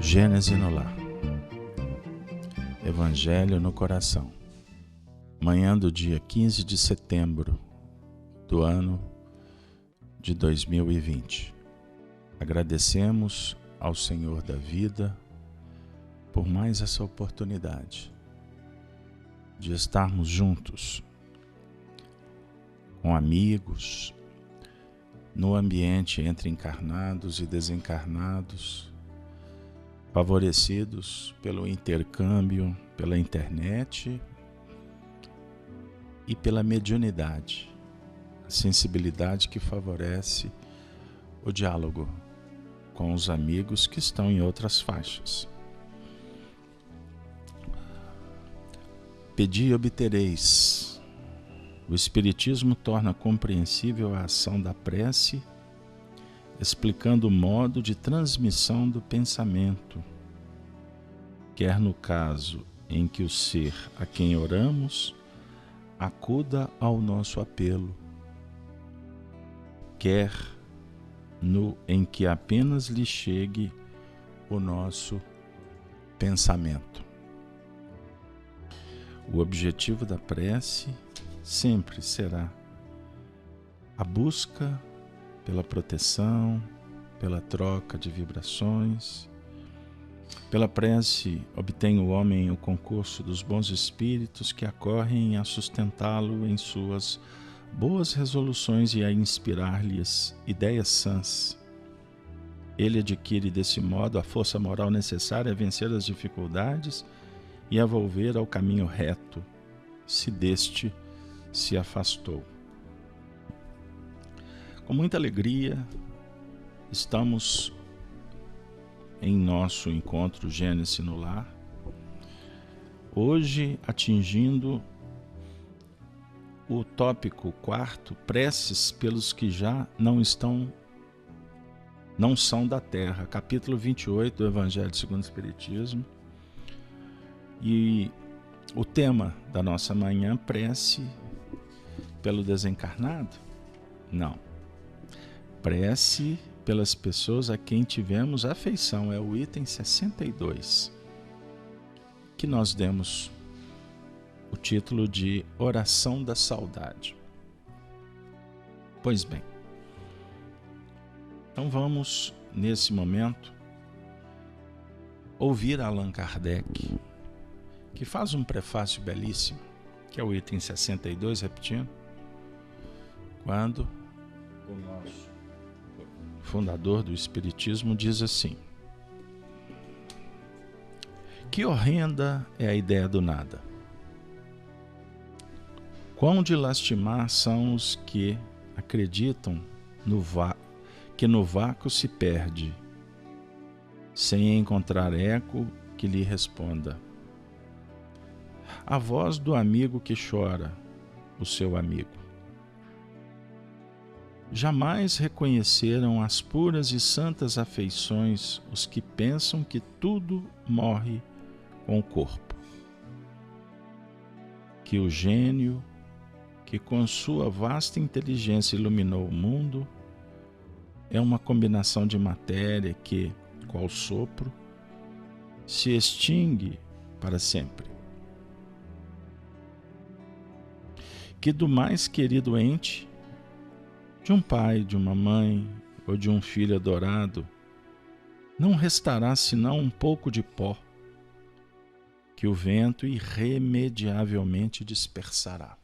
Gênese no lar. Evangelho no coração. Manhã do dia 15 de setembro do ano de 2020. Agradecemos ao Senhor da vida por mais essa oportunidade de estarmos juntos com amigos, no ambiente entre encarnados e desencarnados, favorecidos pelo intercâmbio, pela internet e pela mediunidade, a sensibilidade que favorece o diálogo com os amigos que estão em outras faixas. Pedi e obtereis. O Espiritismo torna compreensível a ação da prece, explicando o modo de transmissão do pensamento, quer no caso em que o ser a quem oramos acuda ao nosso apelo, quer no em que apenas lhe chegue o nosso pensamento. O objetivo da prece sempre será a busca pela proteção, pela troca de vibrações. Pela prece, obtém o homem o concurso dos bons espíritos que acorrem a sustentá-lo em suas boas resoluções e a inspirar-lhes ideias sãs. Ele adquire desse modo a força moral necessária a vencer as dificuldades e a volver ao caminho reto, se deste se afastou. Com muita alegria, estamos em nosso encontro Gênese no Lar, hoje atingindo o tópico 4, preces pelos que já não são da terra, capítulo 28 do Evangelho segundo o Espiritismo. E o tema da nossa manhã, prece pelo desencarnado? Não. Prece pelas pessoas a quem tivemos afeição, é o item 62, que nós demos o título de Oração da Saudade. Pois bem, então vamos, nesse momento, ouvir Allan Kardec, que faz um prefácio belíssimo, que é o item 62, repetindo, quando o nosso fundador do Espiritismo diz assim: que horrenda é a ideia do nada. Quão de lastimar são os que acreditam que no vácuo se perde, sem encontrar eco que lhe responda. A voz do amigo que chora, o seu amigo. Jamais reconheceram as puras e santas afeições os que pensam que tudo morre com o corpo. Que o gênio, que com sua vasta inteligência iluminou o mundo, é uma combinação de matéria que, qual sopro, se extingue para sempre. Que do mais querido ente, de um pai, de uma mãe ou de um filho adorado, não restará senão um pouco de pó, que o vento irremediavelmente dispersará.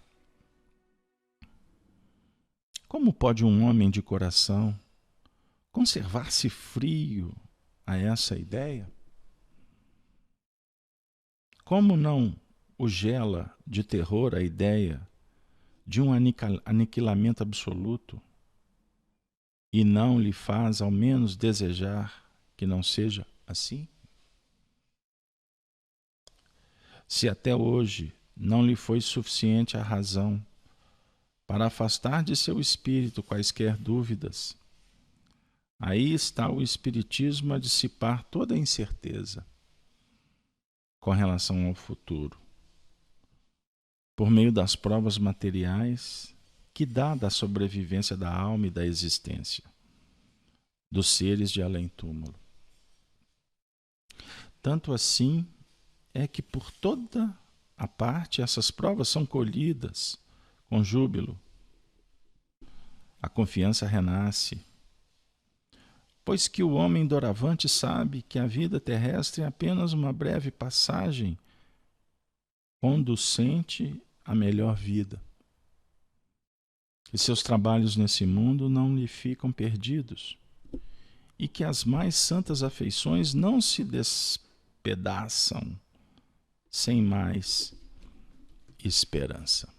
Como pode um homem de coração conservar-se frio a essa ideia? Como não o gela de terror a ideia de um aniquilamento absoluto e não lhe faz ao menos desejar que não seja assim? Se até hoje não lhe foi suficiente a razão para afastar de seu espírito quaisquer dúvidas, aí está o Espiritismo a dissipar toda a incerteza com relação ao futuro, por meio das provas materiais que dá da sobrevivência da alma e da existência dos seres de além-túmulo. Tanto assim é que por toda a parte essas provas são colhidas com júbilo. A confiança renasce, pois que o homem doravante sabe que a vida terrestre é apenas uma breve passagem conducente à melhor vida. Que seus trabalhos nesse mundo não lhe ficam perdidos e que as mais santas afeições não se despedaçam sem mais esperança.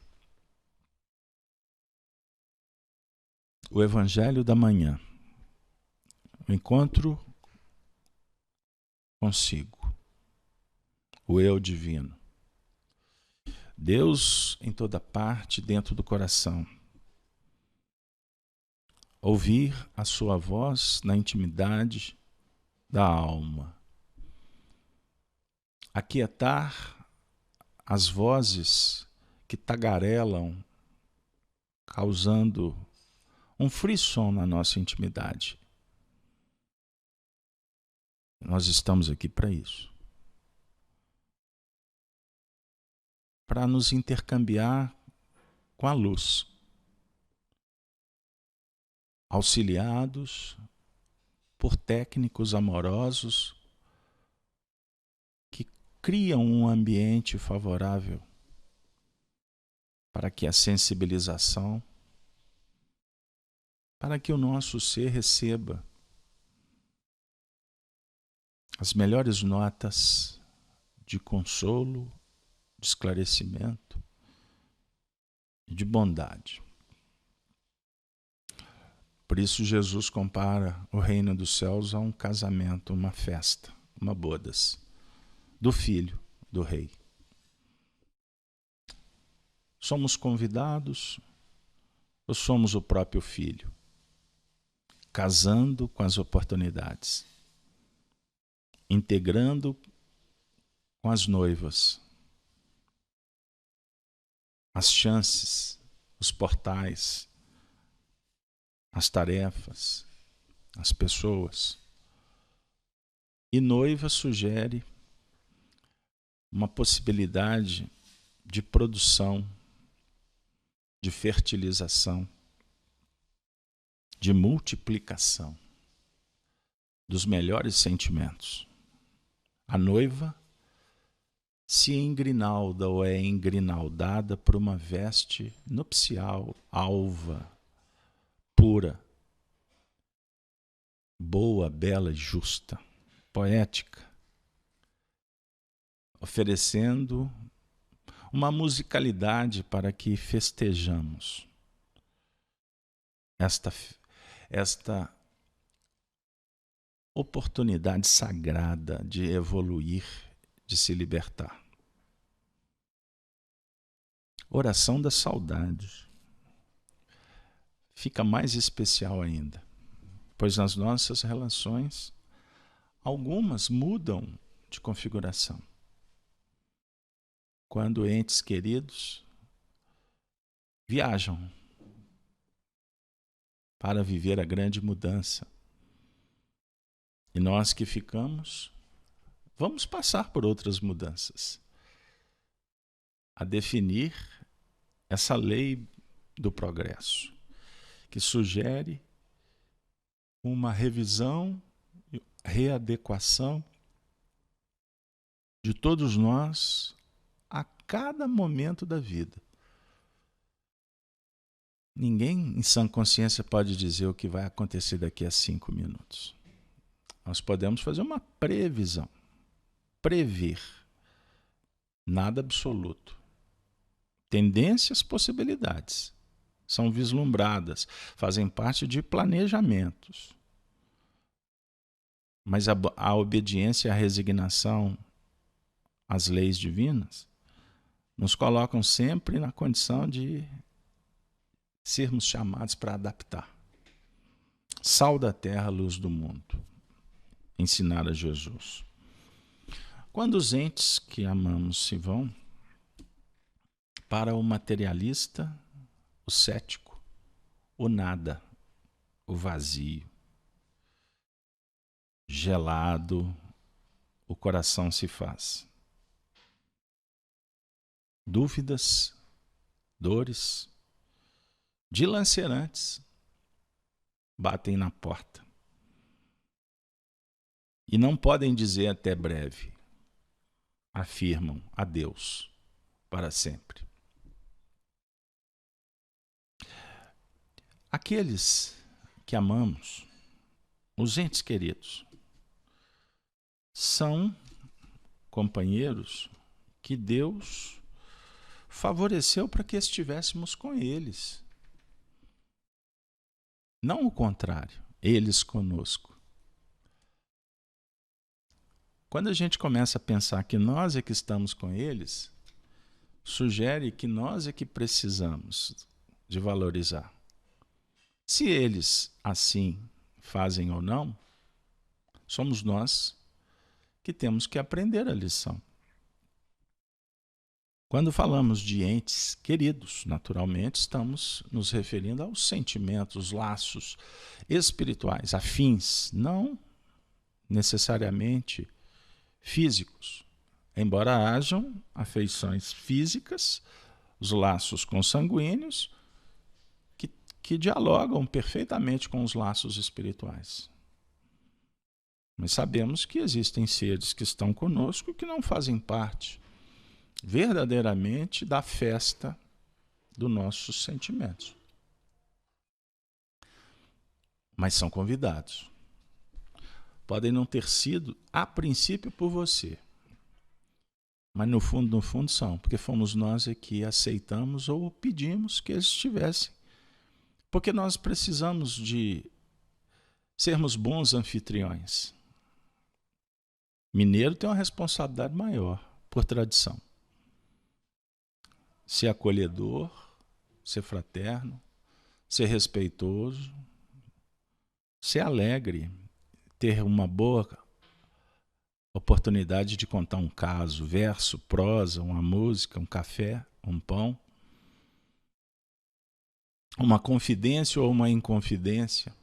O Evangelho da Manhã. O encontro consigo. O Eu Divino. Deus em toda parte, dentro do coração. Ouvir a sua voz na intimidade da alma. Aquietar as vozes que tagarelam, causando um frisson na nossa intimidade. Nós estamos aqui para isso. Para nos intercambiar com a luz. Auxiliados por técnicos amorosos que criam um ambiente favorável para que a sensibilização, para que o nosso ser receba as melhores notas de consolo, de esclarecimento e de bondade. Por isso Jesus compara o reino dos céus a um casamento, uma festa, uma bodas do filho do rei. Somos convidados ou somos o próprio filho, casando com as oportunidades, integrando com as noivas, as chances, os portais, as tarefas, as pessoas. E noiva sugere uma possibilidade de produção, de fertilização, de multiplicação dos melhores sentimentos. A noiva se engrinalda ou é engrinaldada por uma veste nupcial, alva, pura, boa, bela e justa, poética, oferecendo uma musicalidade para que festejamos esta oportunidade sagrada de evoluir, de se libertar. Oração da saudade. Fica mais especial ainda, pois nas nossas relações, algumas mudam de configuração. Quando entes queridos viajam para viver a grande mudança, e nós que ficamos, vamos passar por outras mudanças, a definir essa lei do progresso, que sugere uma revisão, readequação de todos nós a cada momento da vida. Ninguém em sã consciência pode dizer o que vai acontecer daqui a 5 minutos. Nós podemos fazer uma previsão, prever, nada absoluto. Tendências, possibilidades, são vislumbradas, fazem parte de planejamentos. Mas a obediência e a resignação às leis divinas nos colocam sempre na condição de sermos chamados para adaptar. Sal da terra, luz do mundo. Ensinar a Jesus. Quando os entes que amamos se vão, para o materialista, o cético, o nada, o vazio, gelado, o coração se faz. Dúvidas, dores, dilacerantes batem na porta. E não podem dizer até breve. Afirmam adeus para sempre. Aqueles que amamos, os entes queridos, são companheiros que Deus favoreceu para que estivéssemos com eles. Não o contrário, eles conosco. Quando a gente começa a pensar que nós é que estamos com eles, sugere que nós é que precisamos de valorizar. Se eles assim fazem ou não, somos nós que temos que aprender a lição. Quando falamos de entes queridos, naturalmente estamos nos referindo aos sentimentos, laços espirituais, afins, não necessariamente físicos. Embora hajam afeições físicas, os laços consanguíneos, que dialogam perfeitamente com os laços espirituais. Mas sabemos que existem seres que estão conosco que não fazem parte verdadeiramente da festa dos nossos sentimentos. Mas são convidados. Podem não ter sido, a princípio, por você. Mas no fundo são, porque fomos nós que aceitamos ou pedimos que eles estivessem. Porque nós precisamos de sermos bons anfitriões. Mineiro tem uma responsabilidade maior, por tradição. Ser acolhedor, ser fraterno, ser respeitoso, ser alegre, ter uma boa oportunidade de contar um caso, verso, prosa, uma música, um café, um pão, uma confidência ou uma inconfidência.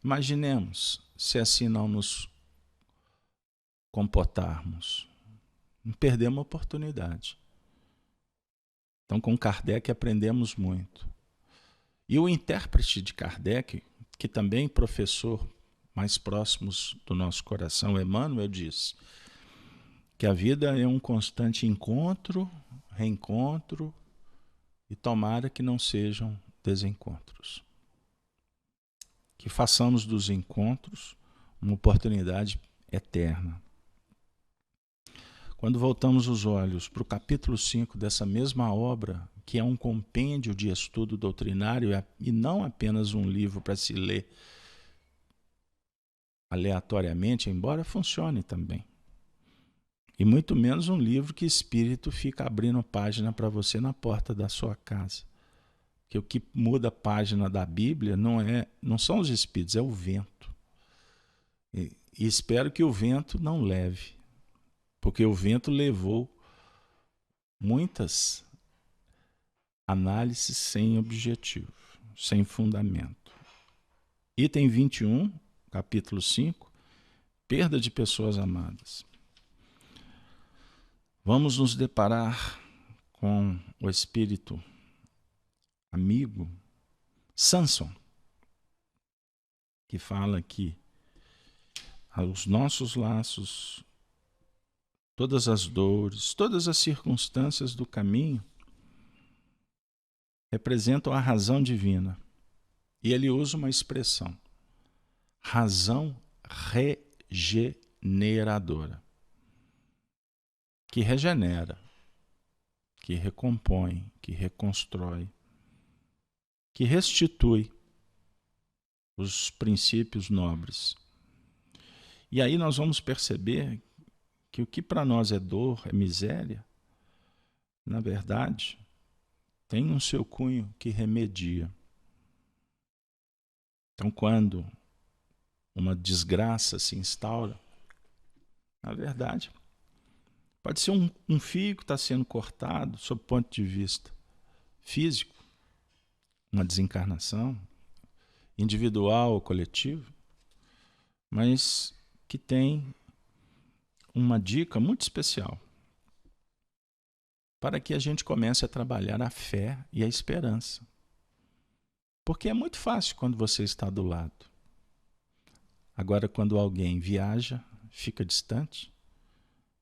Imaginemos se assim não nos comportarmos. Perdemos a oportunidade. Então, com Kardec aprendemos muito. E o intérprete de Kardec, que também professor mais próximos do nosso coração, Emmanuel, disse que a vida é um constante encontro, reencontro, e tomara que não sejam desencontros. Que façamos dos encontros uma oportunidade eterna. Quando voltamos os olhos para o capítulo 5 dessa mesma obra, que é um compêndio de estudo doutrinário e não apenas um livro para se ler aleatoriamente, embora funcione também. E muito menos um livro que espírito fica abrindo página para você na porta da sua casa. Que o que muda a página da Bíblia não são os espíritos, é o vento. E espero que o vento não leve, porque o vento levou muitas análises sem objetivo, sem fundamento. Item 21, capítulo 5, perda de pessoas amadas. Vamos nos deparar com o espírito amigo Samson, que fala que os nossos laços, todas as dores, todas as circunstâncias do caminho representam a razão divina. E ele usa uma expressão, razão regeneradora, que regenera, que recompõe, que reconstrói, que restitui os princípios nobres. E aí nós vamos perceber que o que para nós é dor, é miséria, na verdade, tem um seu cunho que remedia. Então, quando uma desgraça se instaura, na verdade, pode ser um fio que está sendo cortado, sob o ponto de vista físico, uma desencarnação, individual ou coletivo, mas que tem uma dica muito especial para que a gente comece a trabalhar a fé e a esperança. Porque é muito fácil quando você está do lado. Agora, quando alguém viaja, fica distante,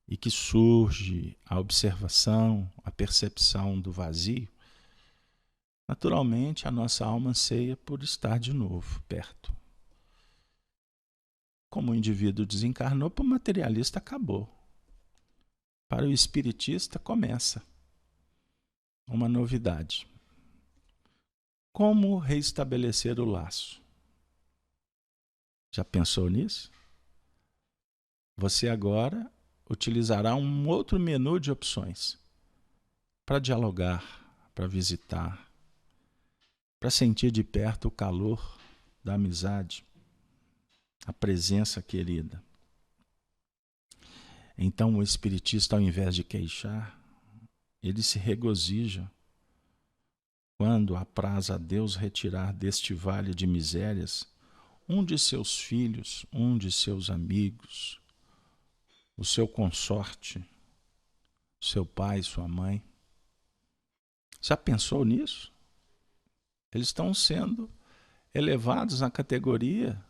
e que surge a observação, a percepção do vazio, naturalmente a nossa alma anseia por estar de novo perto. Como o indivíduo desencarnou, para o materialista acabou. Para o espiritista começa uma novidade. Como reestabelecer o laço? Já pensou nisso? Você agora utilizará um outro menu de opções para dialogar, para visitar, para sentir de perto o calor da amizade, a presença querida. Então o espiritista, ao invés de queixar, ele se regozija quando apraz a Deus retirar deste vale de misérias um de seus filhos, um de seus amigos, o seu consorte, seu pai, sua mãe. Já pensou nisso? Eles estão sendo elevados à categoria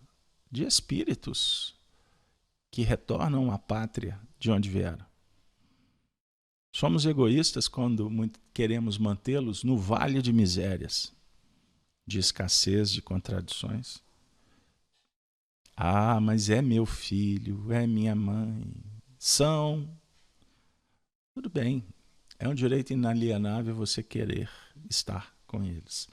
de espíritos que retornam à pátria de onde vieram. Somos egoístas quando queremos mantê-los no vale de misérias, de escassez, de contradições. Ah, mas é meu filho, é minha mãe, são. Tudo bem, é um direito inalienável você querer estar com eles.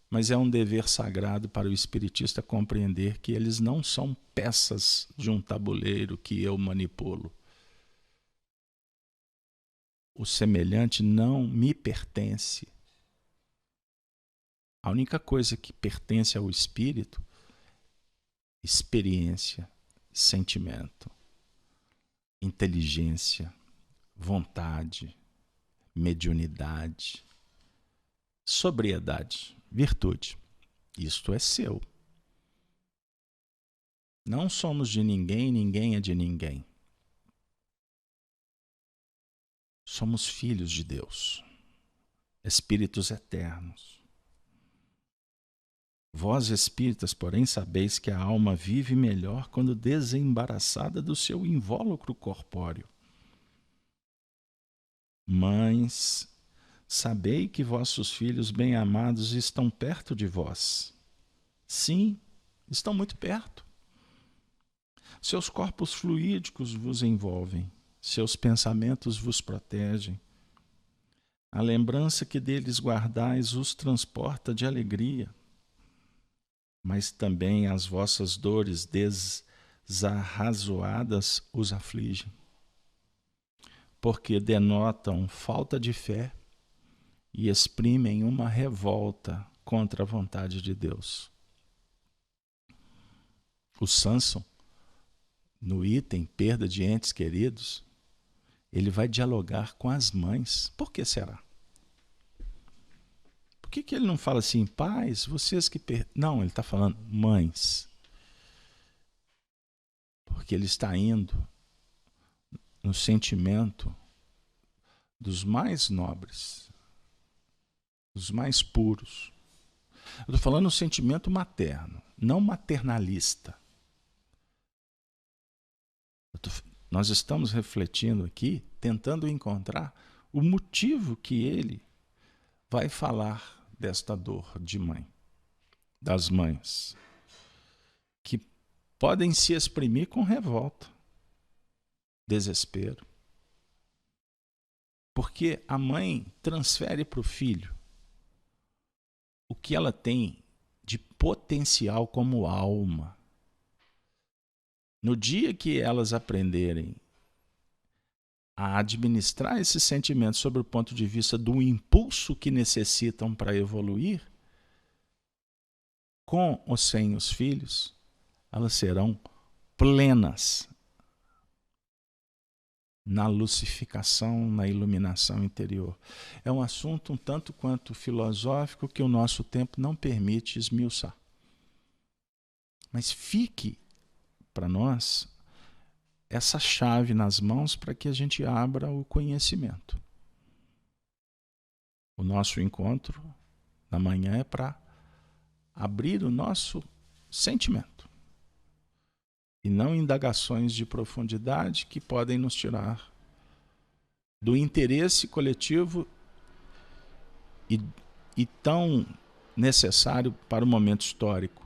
Mas é um dever sagrado para o espiritista compreender que eles não são peças de um tabuleiro que eu manipulo. O semelhante não me pertence. A única coisa que pertence ao espírito, experiência, sentimento, inteligência, vontade, mediunidade, sobriedade, virtude. Isto é seu. Não somos de ninguém, ninguém é de ninguém. Somos filhos de Deus, espíritos eternos. Vós, espíritas, porém, sabeis que a alma vive melhor quando desembaraçada do seu invólucro corpóreo. Mães, sabei que vossos filhos bem-amados estão perto de vós. Sim, estão muito perto. Seus corpos fluídicos vos envolvem, seus pensamentos vos protegem. A lembrança que deles guardais os transporta de alegria, mas também as vossas dores desarrazoadas os afligem, porque denotam falta de fé e exprimem uma revolta contra a vontade de Deus. O Samson, no item perda de entes queridos, ele vai dialogar com as mães. Por que será? Por que ele não fala assim, pais, vocês que... Não, ele está falando mães. Porque ele está indo no sentimento dos mais nobres, dos mais puros. Eu estou falando no sentimento materno, não maternalista. Nós estamos refletindo aqui, tentando encontrar o motivo que ele vai falar desta dor de mãe, das mães, que podem se exprimir com revolta, desespero. Porque a mãe transfere para o filho o que ela tem de potencial como alma. No dia que elas aprenderem a administrar esses sentimentos sob o ponto de vista do impulso que necessitam para evoluir, com ou sem os filhos, elas serão plenas na lucificação, na iluminação interior. É um assunto um tanto quanto filosófico que o nosso tempo não permite esmiuçar. Mas fique para nós essa chave nas mãos para que a gente abra o conhecimento. O nosso encontro da manhã é para abrir o nosso sentimento e não indagações de profundidade que podem nos tirar do interesse coletivo e tão necessário para o momento histórico.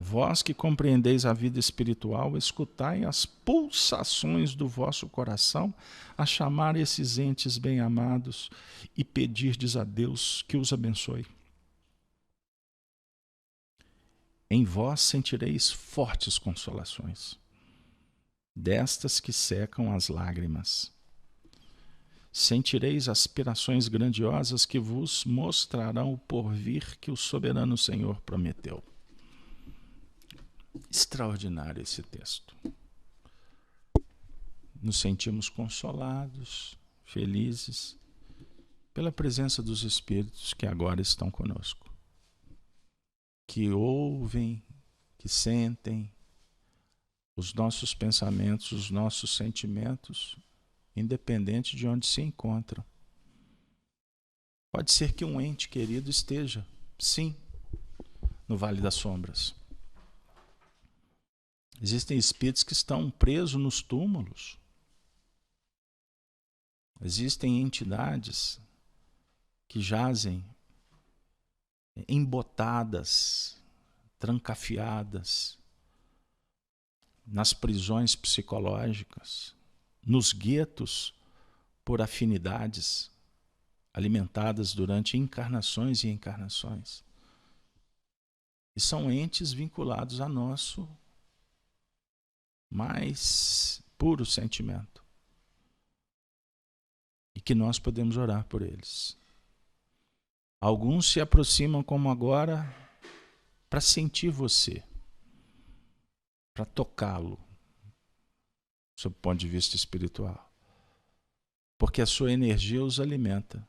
Vós que compreendeis a vida espiritual, escutai as pulsações do vosso coração a chamar esses entes bem-amados e pedirdes a Deus que os abençoe. Em vós sentireis fortes consolações, destas que secam as lágrimas. Sentireis aspirações grandiosas que vos mostrarão o porvir que o soberano Senhor prometeu. Extraordinário esse texto. Nos sentimos consolados, felizes, pela presença dos Espíritos que agora estão conosco, que ouvem, que sentem os nossos pensamentos, os nossos sentimentos, independente de onde se encontram. Pode ser que um ente querido esteja, sim, no Vale das Sombras. Existem espíritos que estão presos nos túmulos. Existem entidades que jazem embotadas, trancafiadas nas prisões psicológicas, nos guetos por afinidades alimentadas durante encarnações e encarnações. E são entes vinculados a nosso mais puro sentimento. E que nós podemos orar por eles. Alguns se aproximam como agora para sentir você, para tocá-lo, sob o ponto de vista espiritual. Porque a sua energia os alimenta.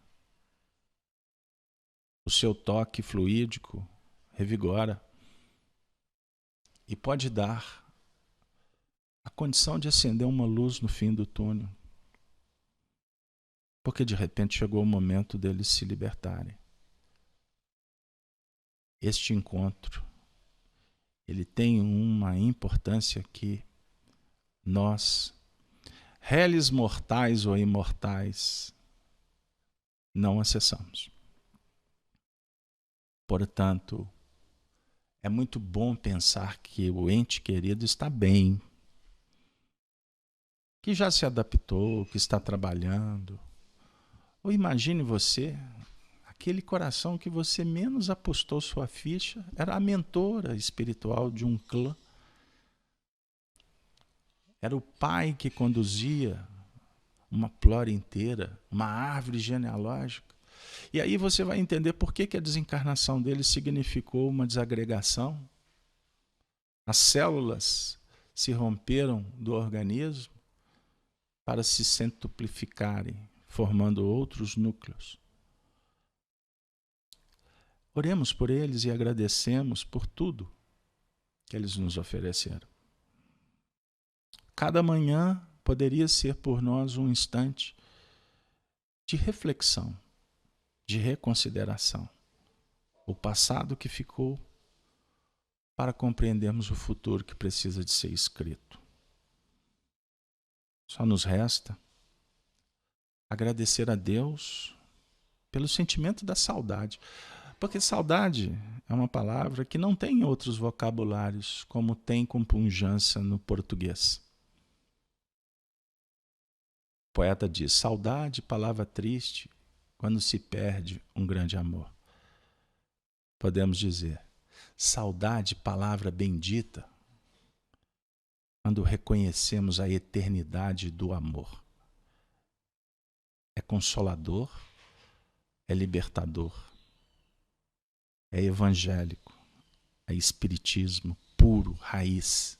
O seu toque fluídico revigora e pode dar a condição de acender uma luz no fim do túnel. Porque de repente chegou o momento deles se libertarem. Este encontro, ele tem uma importância que nós, réis mortais ou imortais, não acessamos. Portanto, é muito bom pensar que o ente querido está bem, que já se adaptou, que está trabalhando. Ou imagine você, aquele coração que você menos apostou sua ficha, era a mentora espiritual de um clã. Era o pai que conduzia uma plora inteira, uma árvore genealógica. E aí você vai entender por que a desencarnação dele significou uma desagregação. As células se romperam do organismo para se centuplificarem, formando outros núcleos. Oremos por eles e agradecemos por tudo que eles nos ofereceram. Cada manhã poderia ser por nós um instante de reflexão, de reconsideração. O passado que ficou para compreendermos o futuro que precisa de ser escrito. Só nos resta agradecer a Deus pelo sentimento da saudade. Porque saudade é uma palavra que não tem outros vocabulários, como tem compunjância no português. O poeta diz, saudade, palavra triste, quando se perde um grande amor. Podemos dizer, saudade, palavra bendita, quando reconhecemos a eternidade do amor. É consolador, é libertador, é evangélico, é espiritismo puro, raiz.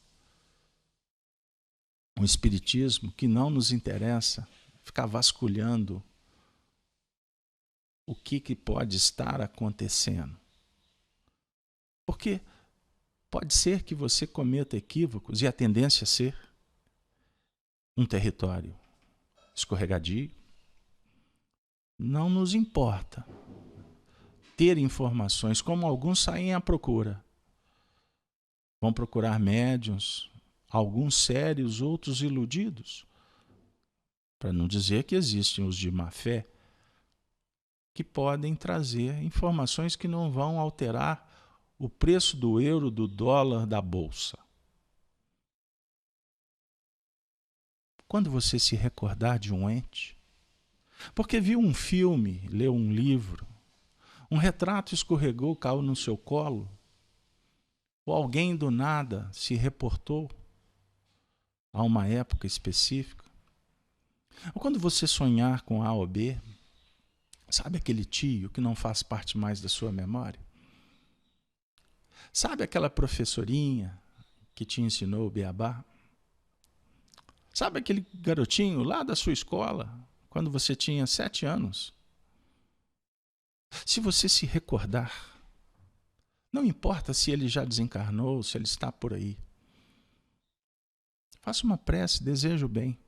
Um espiritismo que não nos interessa ficar vasculhando o que pode estar acontecendo. Porque Pode ser que você cometa equívocos e a tendência a ser um território escorregadio. Não nos importa ter informações, como alguns saem à procura. Vão procurar médiuns, alguns sérios, outros iludidos. Para não dizer que existem os de má fé, que podem trazer informações que não vão alterar o preço do euro, do dólar, da bolsa. Quando você se recordar de um ente, porque viu um filme, leu um livro, um retrato escorregou, caiu no seu colo, ou alguém do nada se reportou a uma época específica, ou quando você sonhar com A ou B, sabe aquele tio que não faz parte mais da sua memória? Sabe aquela professorinha que te ensinou o beabá? Sabe aquele garotinho lá da sua escola, quando você tinha 7 anos? Se você se recordar, não importa se ele já desencarnou, se ele está por aí. Faça uma prece, deseje o bem.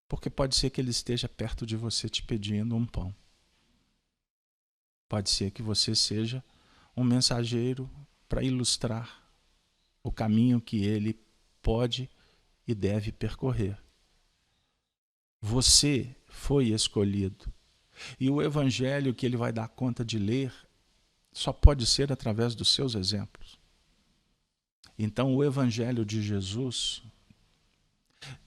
Porque pode ser que ele esteja perto de você te pedindo um pão. Pode ser que você seja um mensageiro para ilustrar o caminho que ele pode e deve percorrer. Você foi escolhido. E o evangelho que ele vai dar conta de ler só pode ser através dos seus exemplos. Então o evangelho de Jesus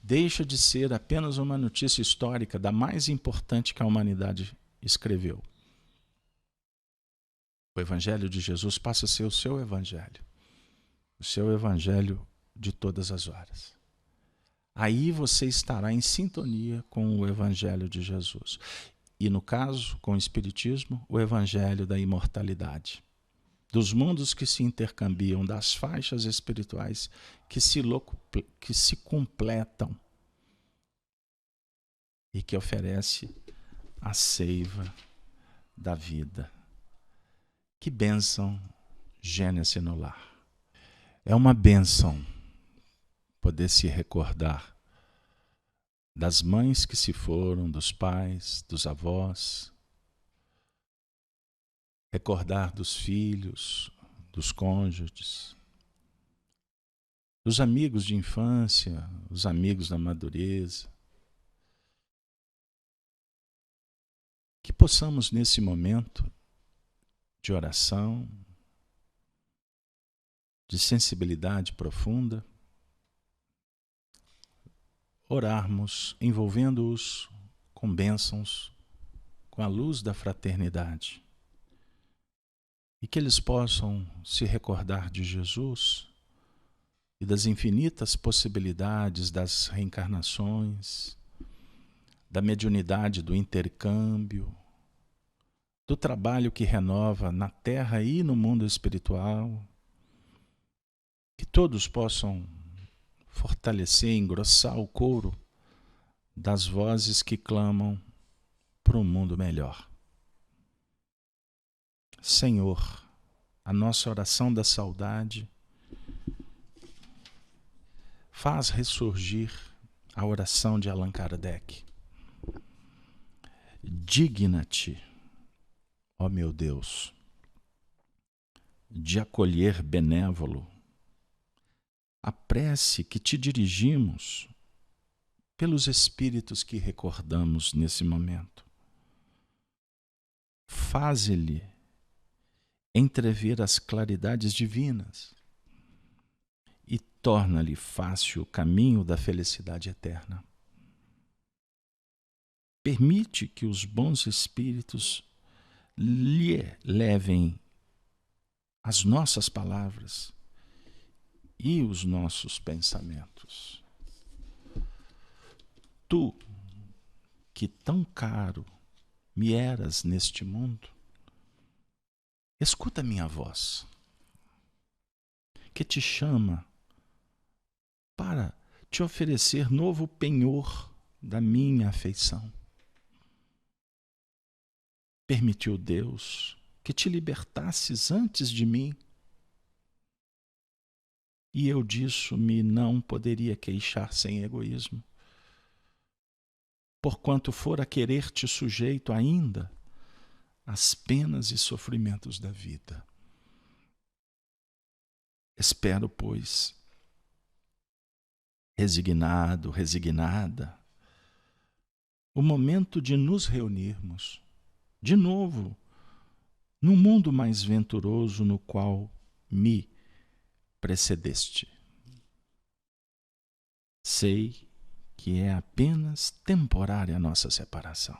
deixa de ser apenas uma notícia histórica da mais importante que a humanidade escreveu. O evangelho de Jesus passa a ser o seu evangelho de todas as horas. Aí você estará em sintonia com o evangelho de Jesus. E no caso, com o Espiritismo, o evangelho da imortalidade. Dos mundos que se intercambiam, das faixas espirituais que se completam e que oferece a seiva da vida. Que bênção, Gênese no lar. É uma bênção poder se recordar das mães que se foram, dos pais, dos avós, recordar dos filhos, dos cônjuges, dos amigos de infância, os amigos da madureza. Que possamos, nesse momento de oração, de sensibilidade profunda, orarmos, envolvendo-os com bênçãos, com a luz da fraternidade. E que eles possam se recordar de Jesus e das infinitas possibilidades das reencarnações, da mediunidade do intercâmbio, do trabalho que renova na terra e no mundo espiritual. Que todos possam fortalecer, engrossar o coro das vozes que clamam por um mundo melhor. Senhor, a nossa oração da saudade faz ressurgir a oração de Allan Kardec. Digna-te, ó meu Deus, de acolher benévolo a prece que te dirigimos pelos espíritos que recordamos nesse momento. Faze-lhe entrever as claridades divinas e torna-lhe fácil o caminho da felicidade eterna. Permite que os bons espíritos lhe levem as nossas palavras e os nossos pensamentos. Tu, que tão caro me eras neste mundo, escuta minha voz, que te chama para te oferecer novo penhor da minha afeição. Permitiu Deus que te libertasses antes de mim, e eu disso me não poderia queixar sem egoísmo. Porquanto fora querer-te sujeito ainda às penas e sofrimentos da vida. Espero, pois, resignado, resignada, o momento de nos reunirmos, de novo, num mundo mais venturoso no qual me precedeste. Sei que é apenas temporária a nossa separação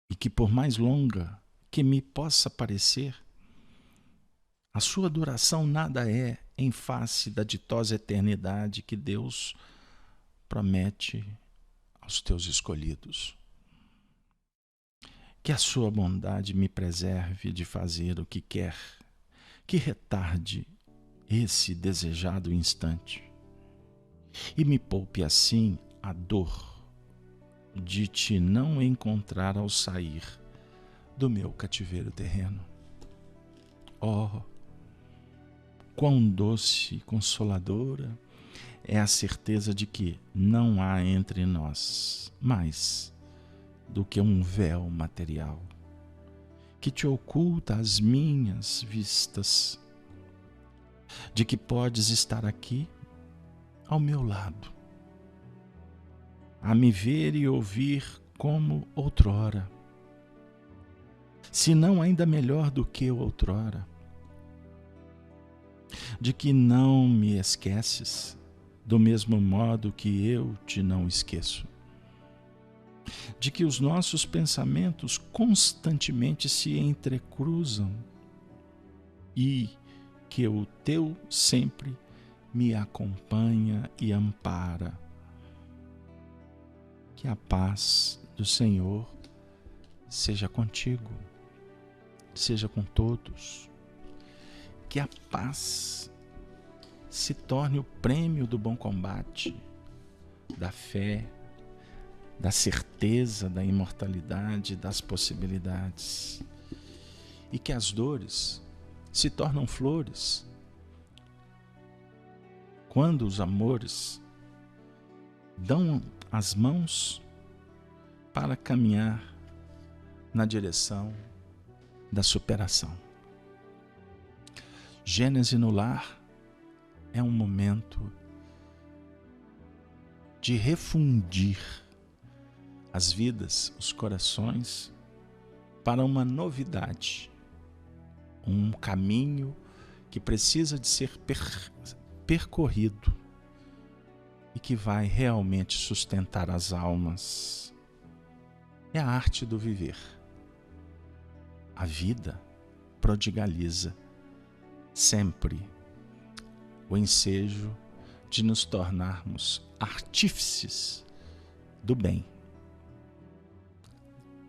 e que, por mais longa que me possa parecer, a sua duração nada é em face da ditosa eternidade que Deus promete aos teus escolhidos. Que a sua bondade me preserve de fazer o que quer, que retarde esse desejado instante e me poupe assim a dor de te não encontrar ao sair do meu cativeiro terreno. Oh, quão doce e consoladora é a certeza de que não há entre nós mais do que um véu material que te oculta as minhas vistas, de que podes estar aqui ao meu lado, a me ver e ouvir como outrora, se não ainda melhor do que outrora, de que não me esqueces do mesmo modo que eu te não esqueço, de que os nossos pensamentos constantemente se entrecruzam e que o teu sempre me acompanha e ampara. Que a paz do Senhor seja contigo, seja com todos. Que a paz se torne o prêmio do bom combate, da fé, da certeza da imortalidade, das possibilidades. E que as dores se tornam flores quando os amores dão as mãos para caminhar na direção da superação. Gênese no lar é um momento de refundir as vidas, os corações, para uma novidade, um caminho que precisa de ser percorrido e que vai realmente sustentar as almas. É a arte do viver. A vida prodigaliza sempre o ensejo de nos tornarmos artífices do bem.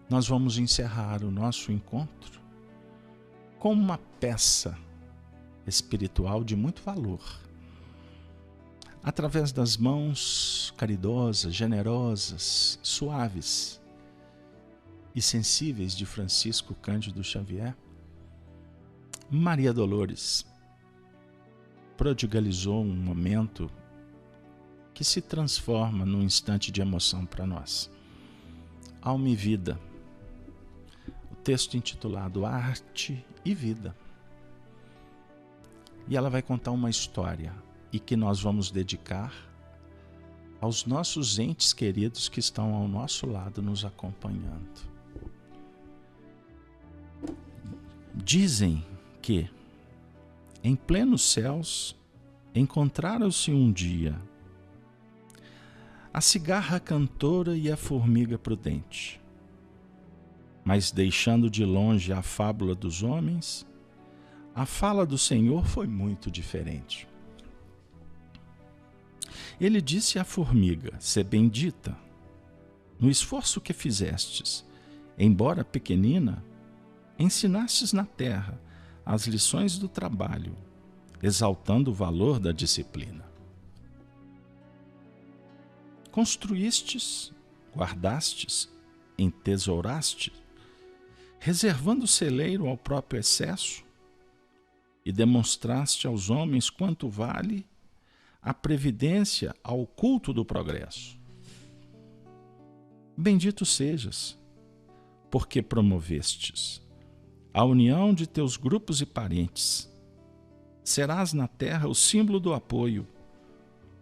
Nós vamos encerrar o nosso encontro com uma peça espiritual de muito valor, através das mãos caridosas, generosas, suaves e sensíveis de Francisco Cândido Xavier. Maria Dolores prodigalizou um momento que se transforma num instante de emoção para nós. Alma e Vida, o texto intitulado Arte e Vida. E ela vai contar uma história e que nós vamos dedicar aos nossos entes queridos que estão ao nosso lado nos acompanhando. Dizem que em plenos céus encontraram-se um dia a cigarra cantora e a formiga prudente, mas deixando de longe a fábula dos homens, a fala do Senhor foi muito diferente. Ele disse à formiga: "Sê bendita, no esforço que fizestes, embora pequenina, ensinastes na terra as lições do trabalho, exaltando o valor da disciplina. Construístes, guardastes, entesouraste, reservando o celeiro ao próprio excesso, e demonstraste aos homens quanto vale a previdência ao culto do progresso. Bendito sejas, porque promovestes a união de teus grupos e parentes. Serás na terra o símbolo do apoio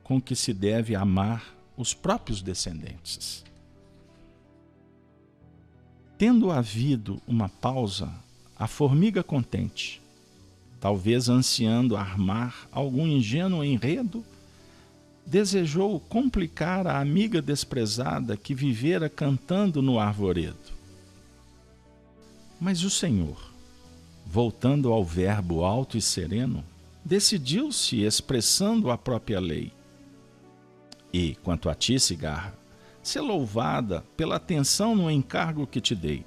com que se deve amar os próprios descendentes. Tendo havido uma pausa, a formiga contente, talvez ansiando armar algum ingênuo enredo, desejou complicar a amiga desprezada que vivera cantando no arvoredo. Mas o Senhor, voltando ao verbo alto e sereno, decidiu-se expressando a própria lei. E, quanto a ti, cigarra, sê louvada pela atenção no encargo que te dei.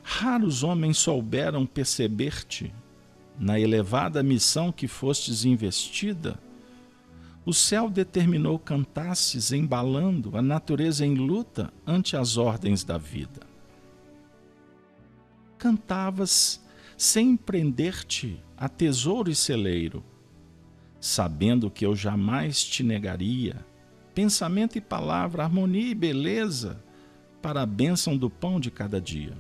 Raros homens souberam perceber-te na elevada missão que fostes investida. O céu determinou cantasses embalando a natureza em luta ante as ordens da vida. Cantavas sem prender-te a tesouro e celeiro, sabendo que eu jamais te negaria pensamento e palavra, harmonia e beleza para a bênção do pão de cada dia.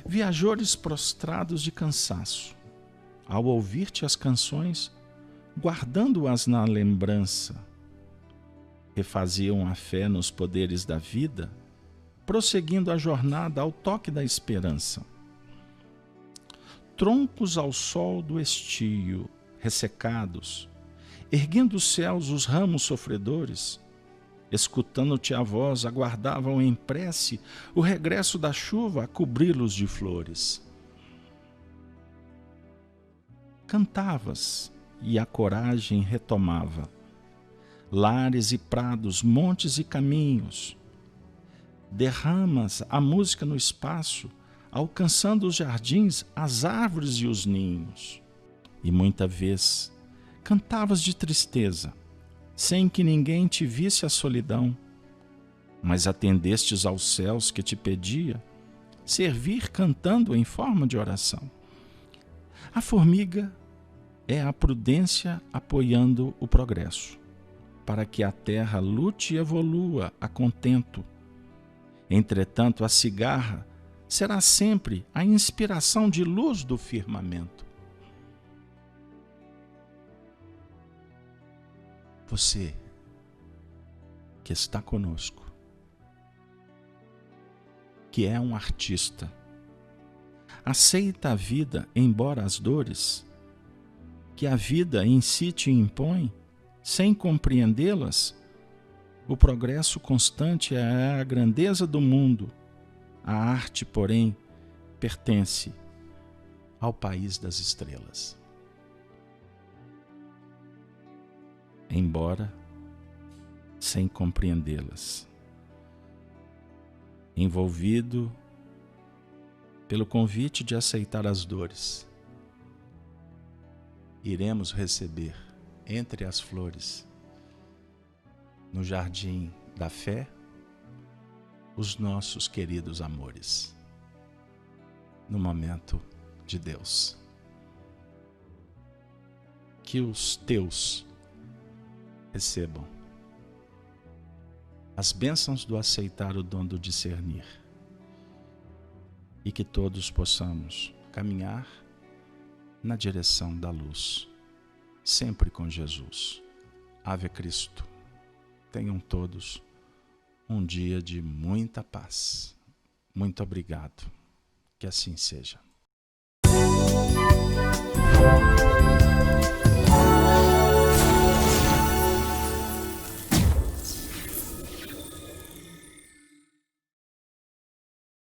Viajores prostrados de cansaço, ao ouvir-te as canções, guardando-as na lembrança, refaziam a fé nos poderes da vida, prosseguindo a jornada ao toque da esperança. Troncos ao sol do estio, ressecados, erguendo os céus os ramos sofredores, escutando-te a voz, aguardavam em prece o regresso da chuva a cobri-los de flores. Cantavas e a coragem retomava, lares e prados, montes e caminhos. Derramas a música no espaço, alcançando os jardins, as árvores e os ninhos. E muita vez cantavas de tristeza, sem que ninguém te visse a solidão, mas atendestes aos céus que te pedia servir cantando em forma de oração. A formiga é a prudência apoiando o progresso, para que a terra lute e evolua a contento. Entretanto, a cigarra será sempre a inspiração de luz do firmamento. Você que está conosco, que é um artista, aceita a vida embora as dores, que a vida em si te impõe, sem compreendê-las. O progresso constante é a grandeza do mundo. A arte, porém, pertence ao país das estrelas. Embora sem compreendê-las. Envolvido pelo convite de aceitar as dores, iremos receber entre as flores, no jardim da fé, os nossos queridos amores, no momento de Deus. Que os teus recebam as bênçãos do aceitar o dom do discernir e que todos possamos caminhar na direção da luz, sempre com Jesus. Ave Cristo. Tenham todos um dia de muita paz. Muito obrigado. Que assim seja.